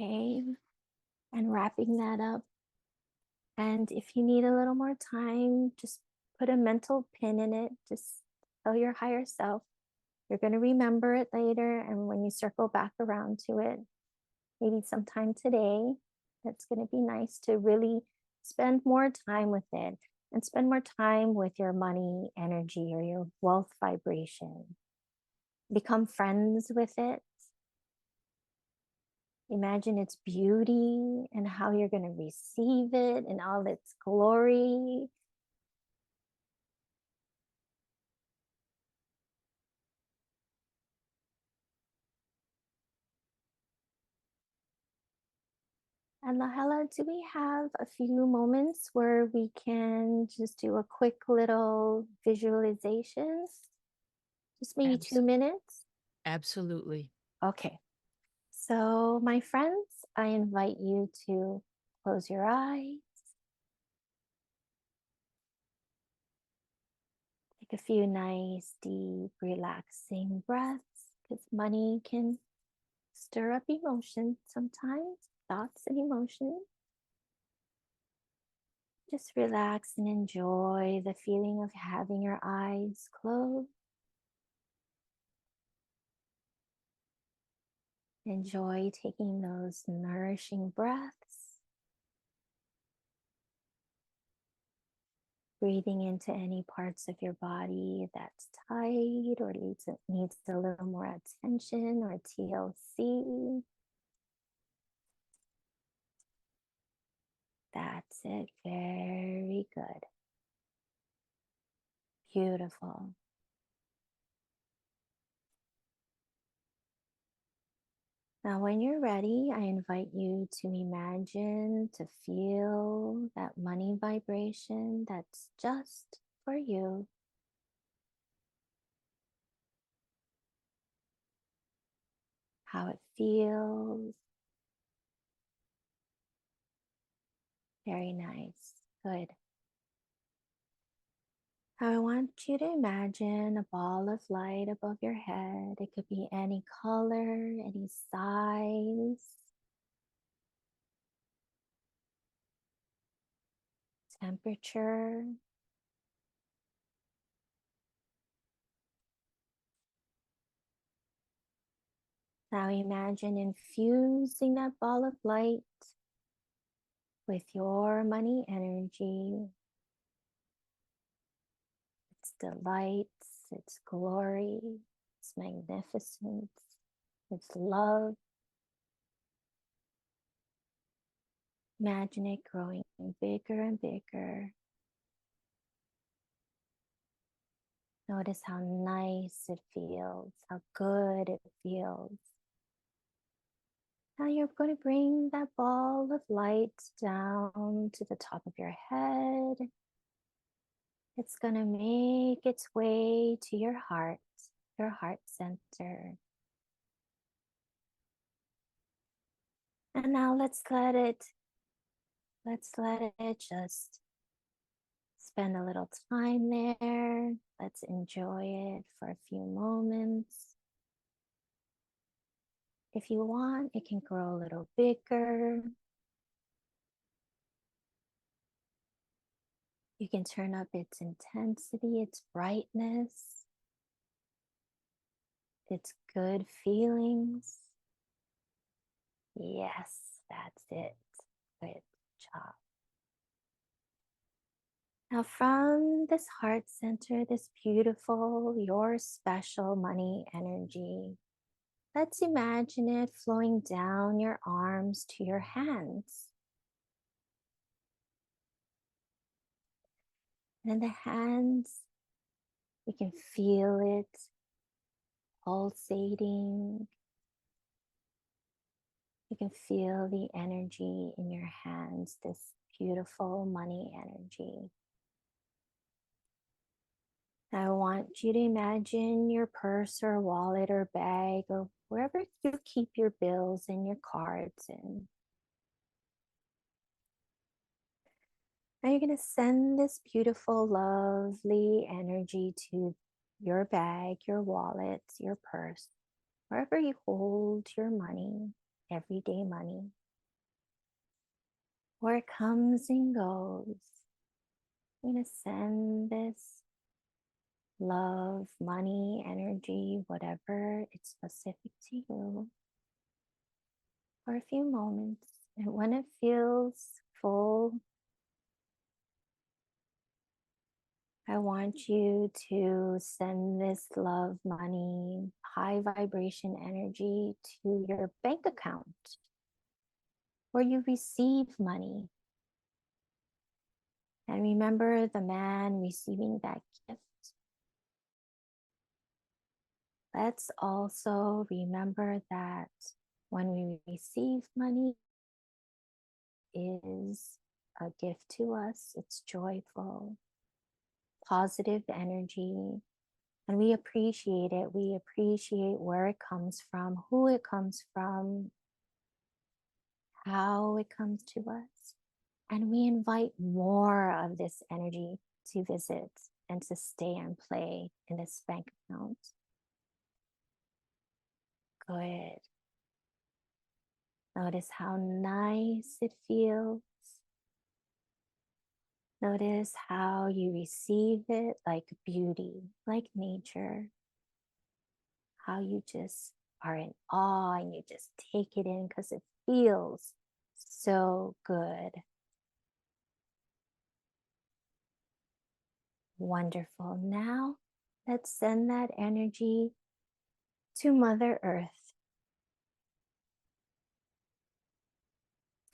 Okay, and wrapping that up. And if you need a little more time, just put a mental pin in it. Just tell your higher self you're going to remember it later. And when you circle back around to it, maybe sometime today, that's going to be nice to really spend more time with it and spend more time with your money energy or your wealth vibration. Become friends with it. Imagine its beauty and how you're going to receive it in all its glory. And Lahela, do we have a few moments where we can just do a quick little visualization? Just maybe Abs- 2 minutes? Absolutely. Okay. So, my friends, I invite you to close your eyes, take a few nice, deep, relaxing breaths because money can stir up emotions sometimes, thoughts and emotions. Just relax and enjoy the feeling of having your eyes closed. Enjoy taking those nourishing breaths, breathing into any parts of your body that's tight or needs a little more attention or TLC. That's it. Very good. Beautiful. Now, when you're ready, I invite you to imagine, to feel that money vibration that's just for you. How it feels. Very nice. Good. Now I want you to imagine a ball of light above your head. It could be any color, any size, temperature. Now imagine infusing that ball of light with your money energy, its delights, its glory, its magnificence, its love. Imagine it growing bigger and bigger. Notice how nice it feels, how good it feels. Now you're going to bring that ball of light down to the top of your head. It's going to make its way to your heart center. And now let's let it just spend a little time there. Let's enjoy it for a few moments. If you want, it can grow a little bigger. You can turn up its intensity, its brightness, its good feelings. Yes, that's it. Good job. Now, from this heart center, this beautiful, your special money energy, let's imagine it flowing down your arms to your hands. And in the hands, you can feel it pulsating. You can feel the energy in your hands, this beautiful money energy. I want you to imagine your purse or wallet or bag or wherever you keep your bills and your cards in. Now you're going to send this beautiful, lovely energy to your bag, your wallet, your purse, wherever you hold your money. everyday money, where it comes and goes. I'm going to send this love, money, energy, whatever it's specific to you, for a few moments. And when it feels full, I want you to send this love, money, high vibration energy to your bank account where you receive money. And remember the man receiving that gift. Let's also remember that when we receive money, it is a gift to us. It's joyful, positive energy, and we appreciate it. We appreciate where it comes from, who it comes from, how it comes to us. And we invite more of this energy to visit and to stay and play in this bank account. Good. Notice how nice it feels. Notice how you receive it like beauty, like nature. How you just are in awe and you just take it in because it feels so good. Wonderful. Now let's send that energy to Mother Earth.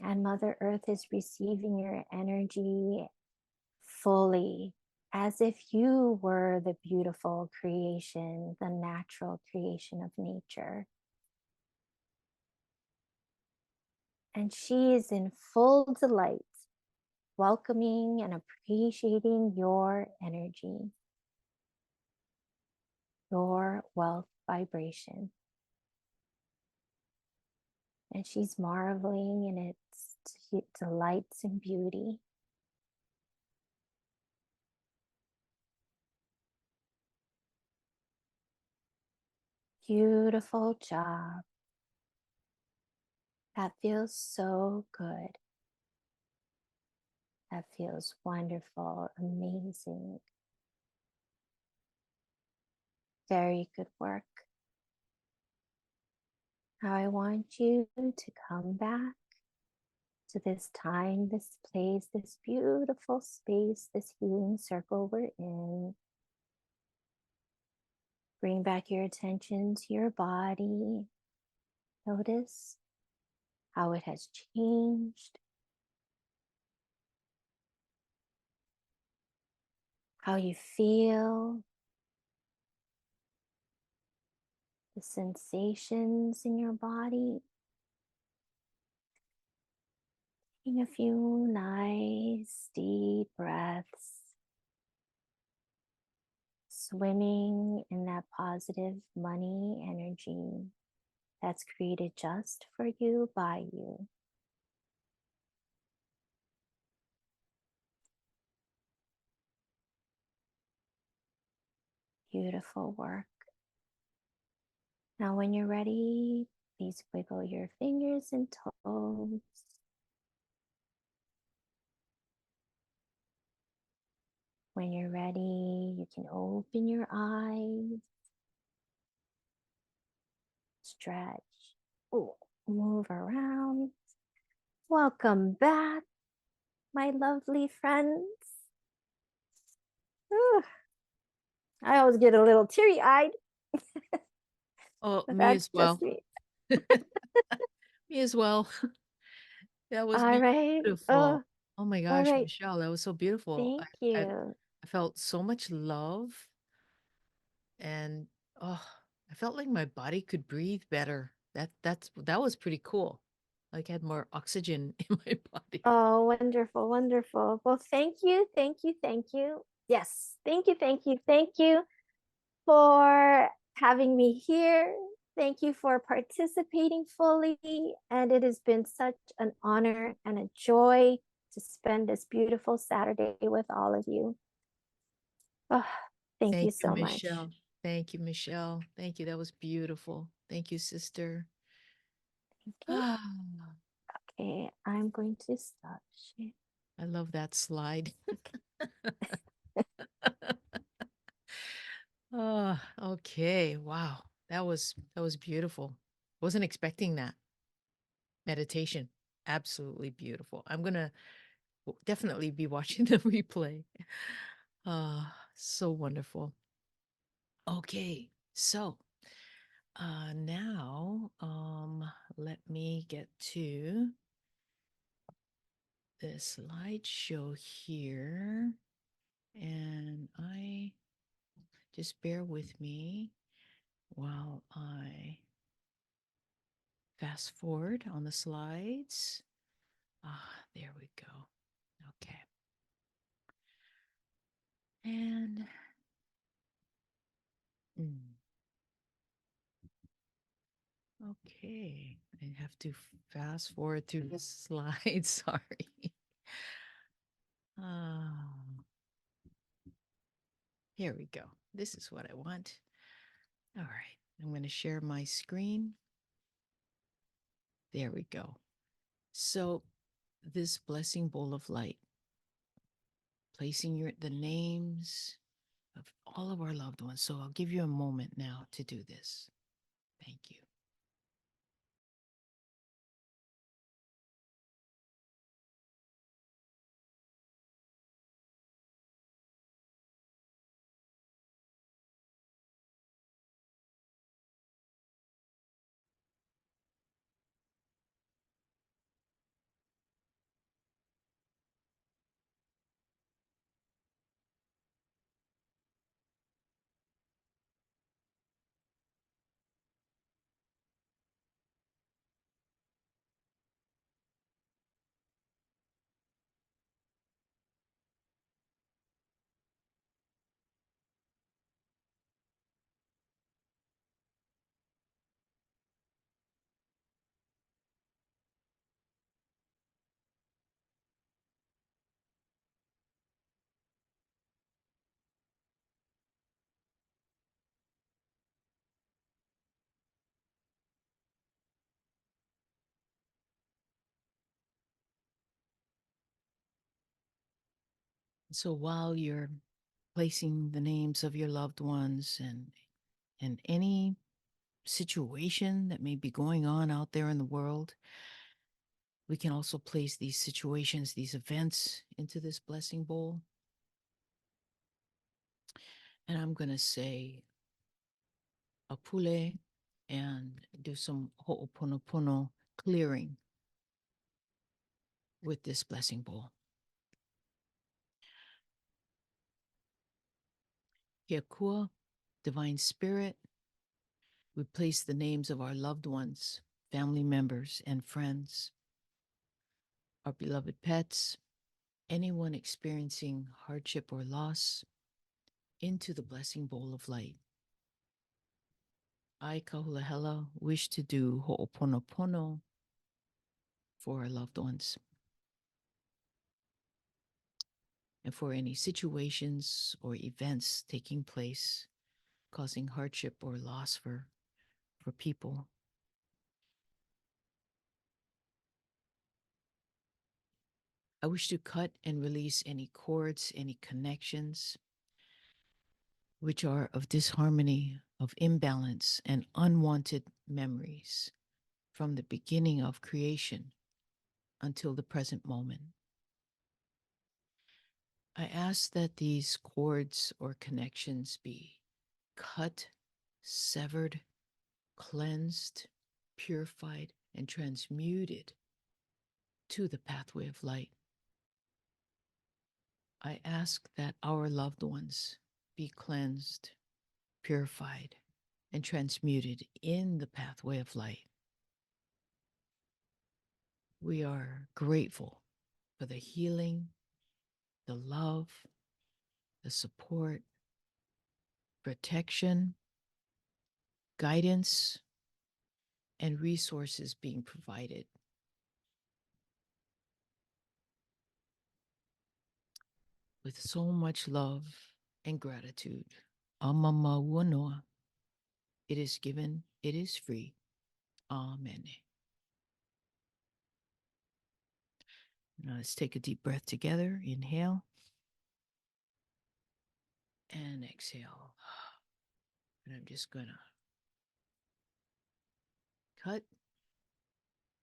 And Mother Earth is receiving your energy fully, as if you were the beautiful creation, the natural creation of nature. And she is in full delight, welcoming and appreciating your energy, your wealth vibration. And she's marveling in its delights and beauty. Beautiful job. That feels so good. That feels wonderful, amazing. Very good work. Now I want you to come back to this time, this place, this beautiful space, this healing circle we're in. Bring back your attention to your body. Notice how it has changed, how you feel, the sensations in your body. Taking a few nice deep breaths, swimming in that positive money energy that's created just for you, by you. Beautiful work. Now, when you're ready, please wiggle your fingers and toes. When you're ready, you can open your eyes, stretch, move around. Welcome back, my lovely friends. Ooh, I always get a little teary-eyed. Oh, But me that's as well. just me. Me as well. That was All right. beautiful. Oh, Oh my all gosh, right. Michelle, that was so beautiful. Thank I you. I felt so much love and oh, I felt like my body could breathe better. That was pretty cool. Like I had more oxygen in my body. Oh, wonderful, wonderful. Well, thank you, thank you, thank you. Yes, thank you, thank you, thank you for having me here. Thank you for participating fully. And it has been such an honor and a joy to spend this beautiful Saturday with all of you. Oh, thank you Thank you, so much. Michelle. Thank you, Michelle. Thank you. That was beautiful. Thank you, sister. Okay. Ah, Okay. I'm going to stop sharing. I love that slide. Oh, okay. Wow. That was beautiful. Wasn't expecting that. Meditation. Absolutely beautiful. I'm gonna definitely be watching the replay. Ah, so wonderful. Okay. So now let me get to the slideshow here. And I just bear with me while I fast forward on the slides. Ah, there we go. Okay. And okay, I have to fast forward through the slides. Sorry. Ah, here we go. This is what I want. All right. I'm going to share my screen. There we go. So, this blessing bowl of light, placing the names of all of our loved ones. So, I'll give you a moment now to do this. Thank you. So, while you're placing the names of your loved ones and any situation that may be going on out there in the world, we can also place these situations, these events into this blessing bowl. And I'm going to say apule and do some ho'oponopono clearing with this blessing bowl. Hiakua, Divine Spirit, we place the names of our loved ones, family members, and friends, our beloved pets, anyone experiencing hardship or loss, into the blessing bowl of light. I, Kahulahela, wish to do ho'oponopono for our loved ones and for any situations or events taking place causing hardship or loss for people. I wish to cut and release any cords, any connections which are of disharmony, of imbalance, and unwanted memories from the beginning of creation until the present moment. I ask that these cords or connections be cut, severed, cleansed, purified, and transmuted to the pathway of light. I ask that our loved ones be cleansed, purified, and transmuted in the pathway of light. We are grateful for the healing, the love, the support, protection, guidance, and resources being provided. With so much love and gratitude. Amama Wanoa. It is given, it is free. Amen. Now let's take a deep breath together. Inhale and exhale. And I'm just going to cut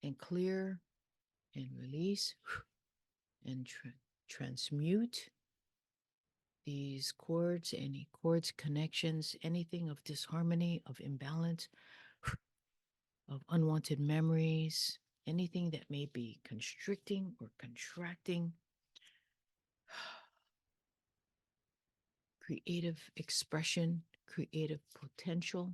and clear and release and transmute these cords, any cords, connections, anything of disharmony, of imbalance, of unwanted memories, anything that may be constricting or contracting. Creative expression, creative potential.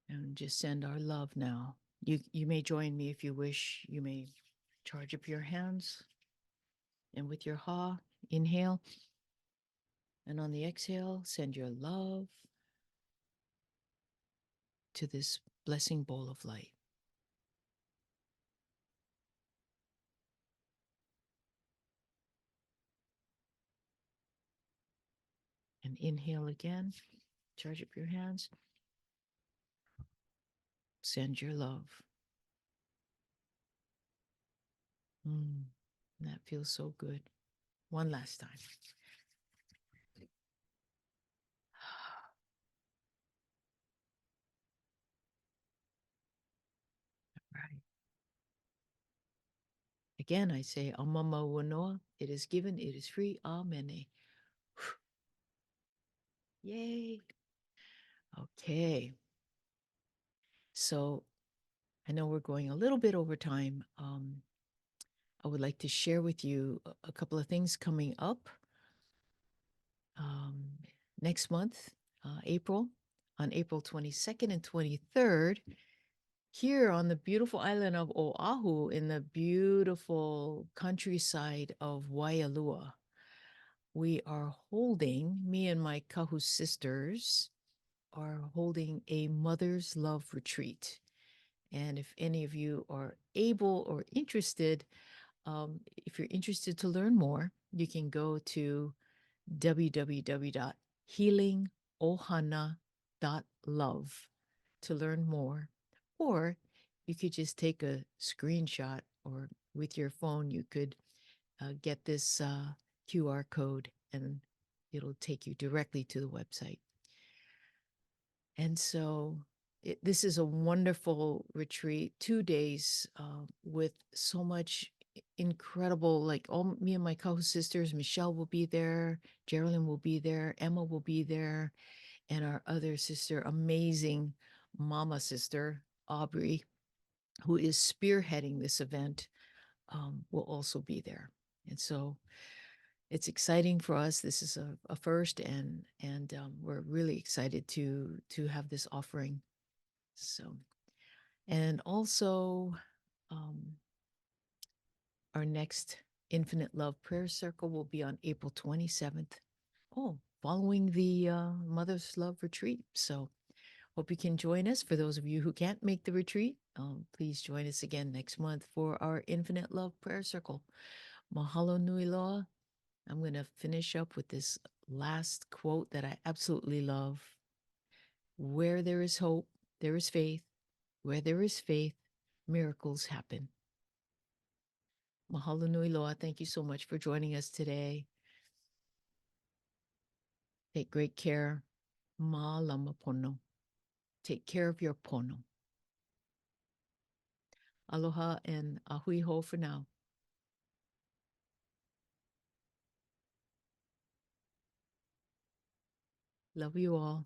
And just send our love now. You may join me if you wish. You may charge up your hands. And with your ha, inhale. And on the exhale, send your love to this blessing bowl of light. And inhale again. Charge up your hands. Send your love. That feels so good. One last time. Right. Again, I say, Amama Wanoa, it is given, it is free. Amen. Yay. Okay. So I know we're going a little bit over time. I would like to share with you a couple of things coming up next month, April, on April 22nd and 23rd, here on the beautiful island of Oahu in the beautiful countryside of Waialua. We are holding, me and my kahu sisters are holding a Mother's Love Retreat. And if any of you are able or interested, if you're interested to learn more, you can go to www.healingohana.love to learn more. Or you could just take a screenshot, or with your phone, you could get this QR code and it'll take you directly to the website. And so this is a wonderful retreat, 2 days with so much incredible, like all me and my co-sisters, Michelle will be there, Geralyn will be there, Emma will be there, and our other sister, amazing mama sister, Aubrey, who is spearheading this event, will also be there. And so it's exciting for us. This is a first, and we're really excited to have this offering. So, and also, our next Infinite Love Prayer Circle will be on April 27th. Oh, following the Mother's Love Retreat. So, hope you can join us. For those of you who can't make the retreat, please join us again next month for our Infinite Love Prayer Circle. Mahalo nui loa. I'm going to finish up with this last quote that I absolutely love. Where there is hope, there is faith. Where there is faith, miracles happen. Mahalo nui loa. Thank you so much for joining us today. Take great care. Ma lama pono. Take care of your pono. Aloha and ahui ho for now. Love you all.